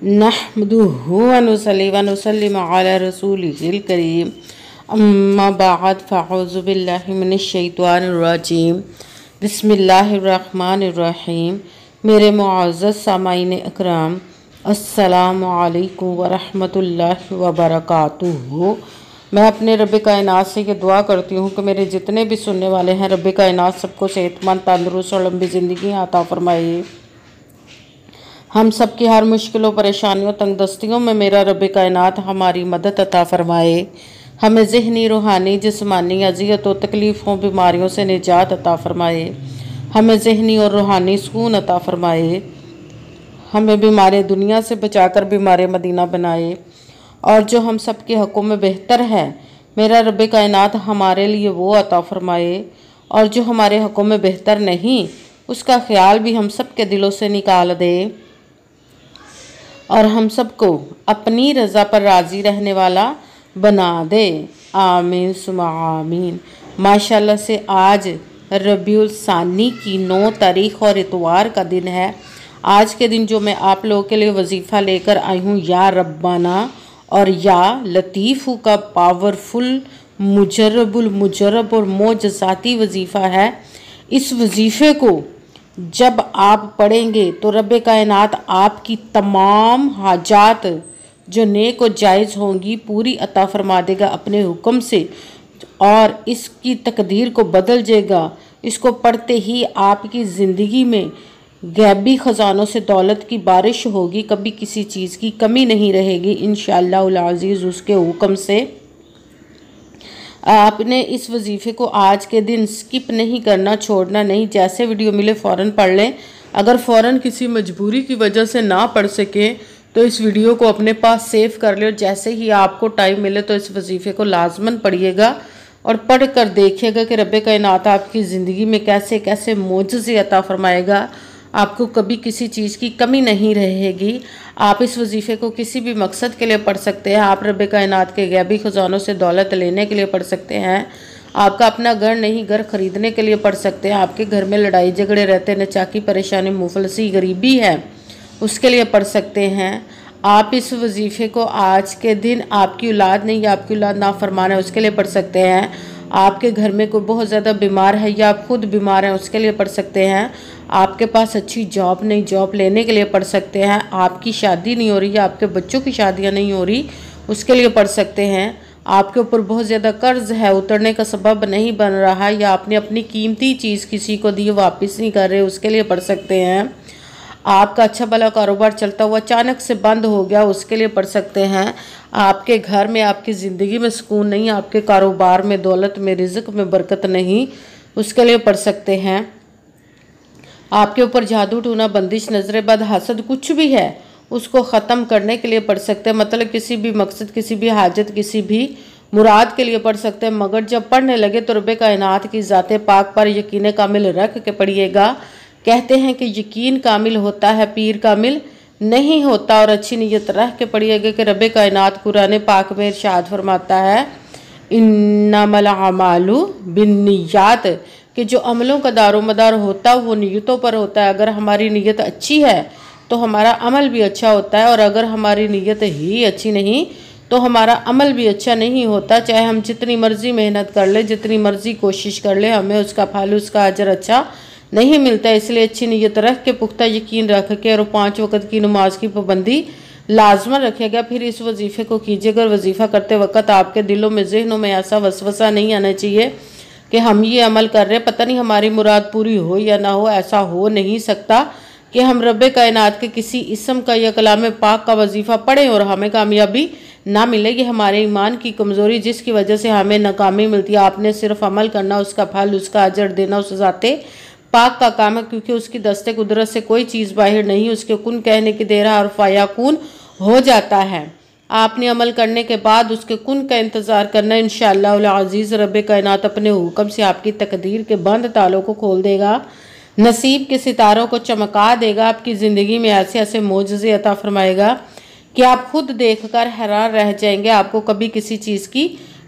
नहमदुहु व नुसल्ली व नुसल्लिमु अला रसूलिहिल करीम अम्मा बाद फ़अऊज़ु बिल्लाहि मिनश शैतानिर रजीम बिस्मिल्लाहिर रहमानिर रहीम। मेरे मुअज़्ज़ज़ सामाईन अकराम, अस्सलामु अलैकुम व रहमतुल्लाहि व बरकातुहू। मैं अपने रब कायनात से ये दुआ करती हूँ कि मेरे जितने भी सुनने वाले हैं, रब कायनात सबको सेहतमंद, तंदुरुस्त और लंबी ज़िंदगी अता फरमाए। हम सब की हर मुश्किलों, परेशानियों, तंगदस्तियों में मेरा रब कायनात हमारी मदद अता फरमाए। हमें ज़हनी, रूहानी, जिस्मानी अज़ियतों, तकलीफ़ों, बीमारियों से निजात अता फरमाए। हमें ज़हनी और रूहानी सुकून अता फरमाए। हमें बीमार दुनिया से बचाकर बीमार मदीना बनाए। और जो हम सब के हक़ों में बेहतर है, मेरा रब कायनात हमारे लिए वो अता फरमाए। और जो हमारे हक़ों में बेहतर नहीं, उसका ख्याल भी हम सब के दिलों से निकाल दे और हम सबको अपनी रज़ा पर राज़ी रहने वाला बना दे। आमीन सुमा आमीन। माशाल्लाह से आज रबीउल सानी की 9 तारीख़ और इतवार का दिन है। आज के दिन जो मैं आप लोगों के लिए वजीफ़ा लेकर आई हूँ, या रब्बाना और या लतीफ़ू का पावरफुल, मुजर्रबुल मुजर्रब और मोजज़ाती वजीफ़ा है। इस वजीफ़े को जब आप पढ़ेंगे तो रब कायनात आपकी तमाम हाजात जो नेक और जायज़ होंगी पूरी अता फरमा देगा अपने हुक्म से, और इसकी तकदीर को बदल देगा। इसको पढ़ते ही आपकी ज़िंदगी में गैबी ख़जानों से दौलत की बारिश होगी, कभी किसी चीज़ की कमी नहीं रहेगी इंशाअल्लाहुल अज़ीज़ उसके हुक्म से। आपने इस वजीफ़े को आज के दिन स्किप नहीं करना, छोड़ना नहीं। जैसे वीडियो मिले फ़ौरन पढ़ लें। अगर फ़ौरन किसी मजबूरी की वजह से ना पढ़ सके तो इस वीडियो को अपने पास सेव कर ले, और जैसे ही आपको टाइम मिले तो इस वजीफ़े को लाजमन पढ़िएगा और पढ़ कर देखिएगा कि रब कायनात आपकी ज़िंदगी में कैसे कैसे मोजज़े अता फरमाएगा। आपको कभी किसी चीज़ की कमी नहीं रहेगी। आप इस वजीफ़े को किसी भी मकसद के लिए पढ़ सकते हैं। आप रब कायनात के गैबी ख़जानों से दौलत लेने के लिए पढ़ सकते हैं। आपका अपना घर नहीं, घर ख़रीदने के लिए पढ़ सकते हैं। आपके घर में लड़ाई झगड़े रहते हैं, नचाकी, परेशानी, मुफलसी, गरीबी है, उसके लिए पढ़ सकते हैं। आप इस वजीफ़े को आज के दिन आपकी औलाद नहीं या आपकी औलाद नाफरमान है उसके लिए पढ़ सकते हैं। आपके घर में कोई बहुत ज़्यादा बीमार है या आप खुद बीमार हैं उसके लिए पढ़ सकते हैं। आपके पास अच्छी जॉब नहीं, जॉब लेने के लिए पढ़ सकते हैं। आपकी शादी नहीं हो रही या आपके बच्चों की शादियां नहीं हो रही उसके लिए पढ़ सकते हैं। आपके ऊपर बहुत ज़्यादा कर्ज है, उतरने का सबब नहीं बन रहा, या आपने अपनी कीमती चीज़ किसी को दी वापस नहीं कर रहे उसके लिए पढ़ सकते हैं। आपका अच्छा भला कारोबार चलता हुआ अचानक से बंद हो गया उसके लिए पढ़ सकते हैं। आपके घर में, आपकी ज़िंदगी में सुकून नहीं, आपके कारोबार में, दौलत में, रिज़्क में बरकत नहीं, उसके लिए पढ़ सकते हैं। आपके ऊपर जादू, टूना, बंदिश, नजर बद, हसद कुछ भी है उसको ख़त्म करने के लिए पढ़ सकते हैं। मतलब किसी भी मकसद, किसी भी हाजत, किसी भी मुराद के लिए पढ़ सकते हैं। मगर जब पढ़ने लगे तो रब कायनात की ज़ात पाक पर यकीन कामिल रख के पढ़िएगा। कहते हैं कि यकीन कामिल होता है, पीर कामिल नहीं होता। और अच्छी नीयत रख के पढ़िएगा कि रब कायनात कुरान पाक में इरशाद फरमाता है, इन्नमल अमालु बिन्नियात, कि जो अमलों का दारोमदार होता है वो नीयतों पर होता है। अगर हमारी नीयत अच्छी है तो हमारा अमल भी अच्छा होता है, और अगर हमारी नीयत ही अच्छी नहीं तो हमारा अमल भी अच्छा नहीं होता। चाहे हम जितनी मर्ज़ी मेहनत कर ले, जितनी मर्ज़ी कोशिश कर ले, हमें उसका फल, उसका अजर अच्छा नहीं मिलता। इसलिए अच्छी नीयत रख के, पुख्ता यकीन रख के, और 5 वक़्त की नमाज की पाबंदी लाजमन रखिएगा। फिर इस वजीफ़े को कीजिएगा। वजीफ़ा करते वक्त आपके दिलों में, जहनों में ऐसा वसवसा नहीं आना चाहिए कि हम ये अमल कर रहे हैं, पता नहीं हमारी मुराद पूरी हो या ना हो। ऐसा हो नहीं सकता कि हम रब कायनात के किसी इस्म का या कलाम पाक का वजीफ़ा पढ़ें और हमें कामयाबी ना मिले। ये हमारे ईमान की कमज़ोरी जिसकी वजह से हमें नाकामी मिलती है। आपने सिर्फ अमल करना, उसका फल, उसका अजर देना उस ज़ाते पाक का काम है, क्योंकि उसकी दस्ते कुदरत से कोई चीज़ बाहर नहीं, उसके कुन कहने की देर है और फ़याकून हो जाता है। आपने अमल करने के बाद उसके कुन का इंतज़ार करना। इंशाअल्लाह अज़ीज़ रब कायनात अपने हुक्म से आपकी तकदीर के बंद तालों को खोल देगा, नसीब के सितारों को चमका देगा, आपकी ज़िंदगी में ऐसे ऐसे मोजज़े अता फरमाएगा कि आप खुद देखकर हैरान रह जाएंगे। आपको कभी किसी चीज़ की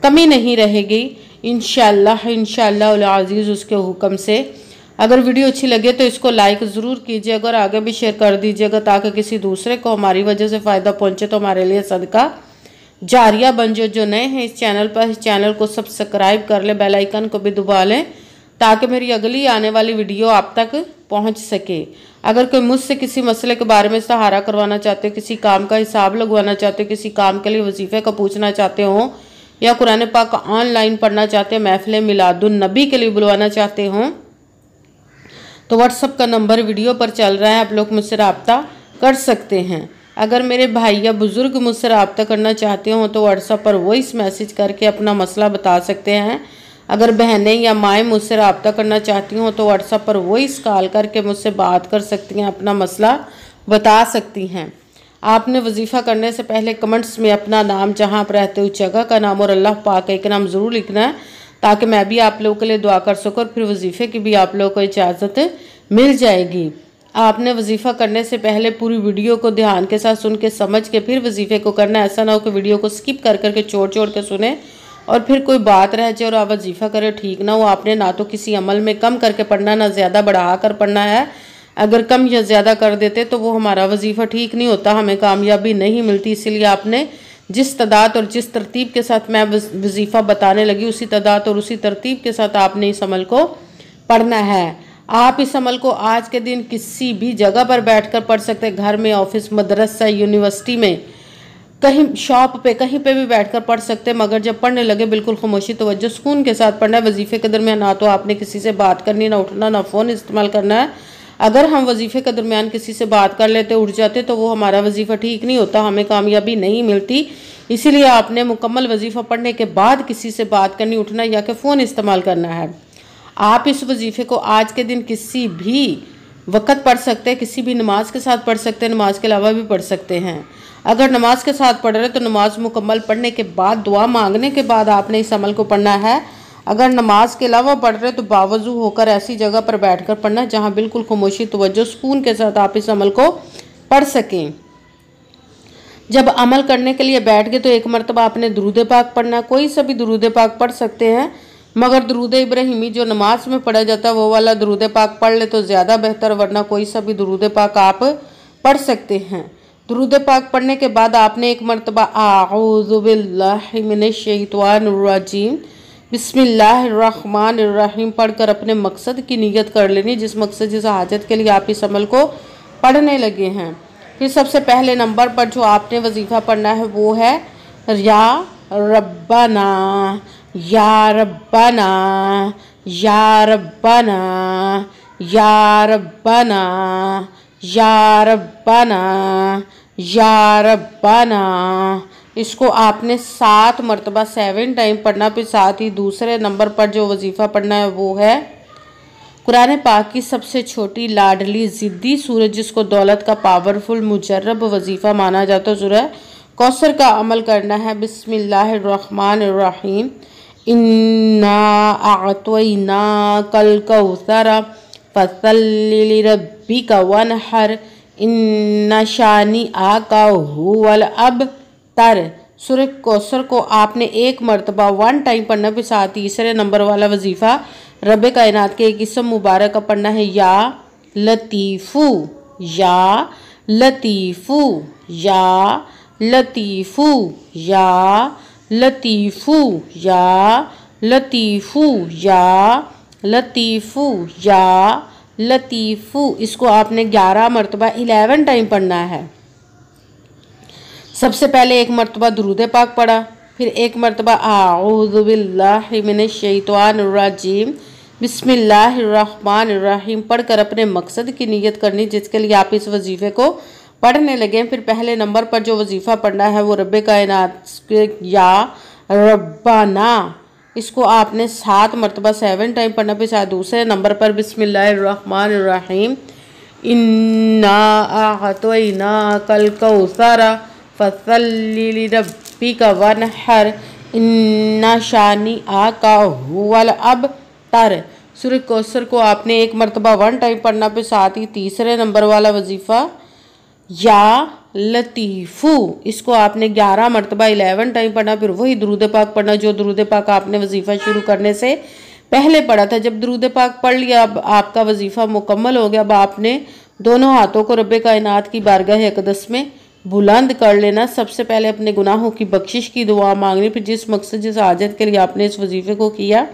कमी नहीं रहेगी इंशाअल्लाह अज़ीज़ उसके हुक्म से। अगर वीडियो अच्छी लगे तो इसको लाइक ज़रूर कीजिएगा और आगे भी शेयर कर दीजिएगा ताकि किसी दूसरे को हमारी वजह से फ़ायदा पहुंचे तो हमारे लिए सदका जारिया बन। जो नए हैं इस चैनल पर, इस चैनल को सब्सक्राइब कर ले, बेल आइकन को भी दबा लें ताकि मेरी अगली आने वाली वीडियो आप तक पहुंच सके। अगर कोई मुझसे किसी मसले के बारे में सहारा करवाना चाहते हो, किसी काम का हिसाब लगवाना चाहते हो, किसी काम के लिए वजीफ़े का पूछना चाहते हो, या कुरान पाक ऑनलाइन पढ़ना चाहते हो, महफिल मिलादुन नबी के लिए बुलवाना चाहते हो, तो व्हाट्सअप का नंबर वीडियो पर चल रहा है, आप लोग मुझसे रब्ता कर सकते हैं। अगर मेरे भाई या बुज़ुर्ग मुझसे रब्ता करना चाहते हो तो व्हाट्सअप पर वॉइस मैसेज करके अपना मसला बता सकते हैं। अगर बहनें या माएँ मुझसे रब्ता करना चाहती हों तो व्हाट्सएप पर वॉइस कॉल करके मुझसे बात कर सकती हैं, अपना मसला बता सकती हैं। आपने वजीफ़ा करने से पहले कमेंट्स में अपना नाम, जहां आप रहते हो जगह का नाम और अल्लाह पाक का एक नाम ज़रूर लिखना है ताकि मैं भी आप लोगों के लिए दुआ कर सकूँ और फिर वजीफ़े की भी आप लोगों को इजाज़त मिल जाएगी। आपने वजीफ़ा करने से पहले पूरी वीडियो को ध्यान के साथ सुन के समझ के फिर वजीफ़े को करना। ऐसा ना हो कि वीडियो को स्किप कर करके छोड़ के सुने और फिर कोई बात रह जाए और आप वजीफ़ा करें, ठीक ना हो। आपने ना तो किसी अमल में कम करके पढ़ना, ना ज़्यादा बढ़ा कर पढ़ना है। अगर कम या ज़्यादा कर देते तो वो हमारा वजीफ़ा ठीक नहीं होता, हमें कामयाबी नहीं मिलती। इसीलिए आपने जिस तदाद और जिस तरतीब के साथ मैं वजीफ़ा बताने लगी उसी तदाद और उसी तरतीब के साथ आपने इस अमल को पढ़ना है। आप इस अमल को आज के दिन किसी भी जगह पर बैठकर पढ़ सकते हैं, घर में, ऑफिस, मदरसा, यूनिवर्सिटी में, कहीं शॉप पे, कहीं पे भी बैठकर पढ़ सकते हैं। मगर जब पढ़ने लगे बिल्कुल खामोशी तवज्जो सुकून के साथ पढ़ना है। वजीफ़े के दरमियान ना तो आपने किसी से बात करनी, ना उठना, ना फ़ोन इस्तेमाल करना है। अगर हम वजीफ़े के दरमियान किसी से बात कर लेते, उठ जाते, तो वो हमारा वजीफ़ा ठीक नहीं होता, हमें कामयाबी नहीं मिलती। इसीलिए आपने मुकम्मल वजीफ़ा पढ़ने के बाद किसी से बात करनी, उठना या कि फ़ोन इस्तेमाल करना है। आप इस वजीफ़े को आज के दिन किसी भी वक़्त पढ़ सकते हैं, किसी भी नमाज के साथ पढ़ सकते हैं, नमाज के अलावा भी पढ़ सकते हैं। अगर नमाज के साथ पढ़ रहे तो नमाज मुकम्मल पढ़ने के बाद, दुआ मांगने के बाद आपने इस अमल को पढ़ना है। अगर नमाज के अलावा पढ़ रहे तो बावजू होकर ऐसी जगह पर बैठकर पढ़ना जहां बिल्कुल खामोशी तवज्जो सुकून के साथ आप इस अमल को पढ़ सकें। जब अमल करने के लिए बैठ गए तो एक मरतबा आपने दुरूद पाक पढ़ना। कोई सा भी दुरूद पाक पढ़ सकते हैं, मगर दुरूद इब्राहिमी जो नमाज में पढ़ा जाता है वो वाला दुरूद पाक पढ़ ले तो ज़्यादा बेहतर, वरना कोई सा भी दुरूद पाक आप पढ़ सकते हैं। दुरूद पाक पढ़ने के बाद आपने एक मरतबा आऊज़ु बिल्लाहि मिनश शैतानिर रजीम बिस्मिल्लाहिर्रहमानिर्रहीम पढ़कर अपने मकसद की नीयत कर लेनी, जिस मकसद, जिस हाजत के लिए आप इस अमल को पढ़ने लगे हैं। फिर सबसे पहले नंबर पर जो आपने वजीफ़ा पढ़ना है वो है या रब्बाना, या रब्बाना, या रब्बाना, या रब्बाना, या रब्बाना, या रब्बाना। इसको आपने 7 मरतबा 7 टाइम पढ़ना। फिर साथ ही दूसरे नंबर पर जो वजीफ़ा पढ़ना है वो है कुरान पाक की सबसे छोटी, लाडली, ज़िद्दी सूरत, जिसको दौलत का पावरफुल मुजर्रब वजीफ़ा माना जाता है, सूरह कौसर का अमल करना है। बिस्मिल्लाहिर्रहमानिर्रहीम इन्ना अअतैना कल कौसर फसल्लि लिरब्बिका वनहर इन्ना शानिअका हुवल अबतर। सूरह कौसर को आपने एक मरतबा 1 टाइम पढ़ना। फिर साथ तीसरे नंबर वाला वजीफ़ा रब कायनात के एक इस्म मुबारक का पढ़ना है, या लतीफ़ू, या लतीफ़ू, या लतीफ़ू, या लतीफ़ू, या लतीफ़ू, या लतीफ़ू, या लतीफ़ू। इसको आपने 11 मरतबा 11 टाइम पढ़ना है। सबसे पहले एक मरतबा दुरूद पाक पढ़ा, फिर एक मरतबा आऊज़ु बिल्लाहि मिनश शैतानिर रजीम बिस्मिल्लाहिर्रहमानिर्रहीम पढ़कर अपने मकसद की नीयत करनी, जिसके लिए आप इस वजीफ़े को पढ़ने लगे। फिर पहले नंबर पर जो वजीफ़ा पढ़ना है वो रब कायनात या रब्बाना, इसको आपने 7 मरतबा 7 टाइम पढ़ना। फिर साथ दूसरे नंबर पर बिस्मिल्लाहिर्रहमानिर्रहीम इन्ना अअतैना कल कौसर फसल्लि लिरब्बिका वनहर इन्ना शानिअका हुवल अबतर। सूरह कौसर को आपने एक मरतबा 1 टाइम पढ़ना। फिर साथ ही तीसरे नंबर वाला वजीफ़ा या लतीफ़ू, इसको आपने 11 मरतबा 11 टाइम पढ़ना। फिर वही दुरूद पाक पढ़ना जो दुरूद पाक आपने वजीफ़ा शुरू करने से पहले पढ़ा था। जब दुरूद पाक पढ़ लिया, अब आपका वजीफ़ा मुकम्मल हो गया। अब आपने दोनों हाथों को रब्बे कायनात की बारगाह अक़दस में बुलंद कर लेना। सबसे पहले अपने गुनाहों की बख्शिश की दुआ मांगनी, फिर जिस मकसद जिस हाजत के लिए आपने इस वजीफ़े को किया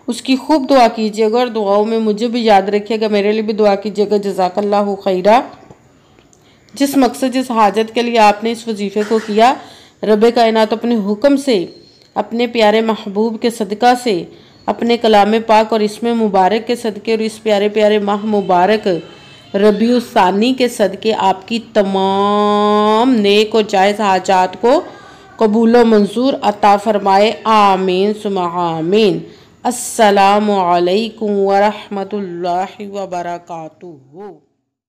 उसकी खूब दुआ कीजिएगा और दुआओं में मुझे भी याद रखिएगा, मेरे लिए भी दुआ कीजिएगा। जज़ाकल्लाहु खैरा। जिस मकसद जिस हाजत के लिए आपने इस वजीफ़े को किया, रब्बे कायनात अपने हुक्म से, अपने प्यारे महबूब के सदका से, अपने कलाम पाक और इसमें मुबारक के सदके और इस प्यारे प्यारे माह मुबारक रबीउल सानी के सदके आपकी तमाम नेक और जायज़ हाजात को कबूल व मंजूर अता फरमाए। आमीन सुम्मा आमीन। अस्सलामु अलैकुम व रहमतुल्लाहि व बरकातुहू।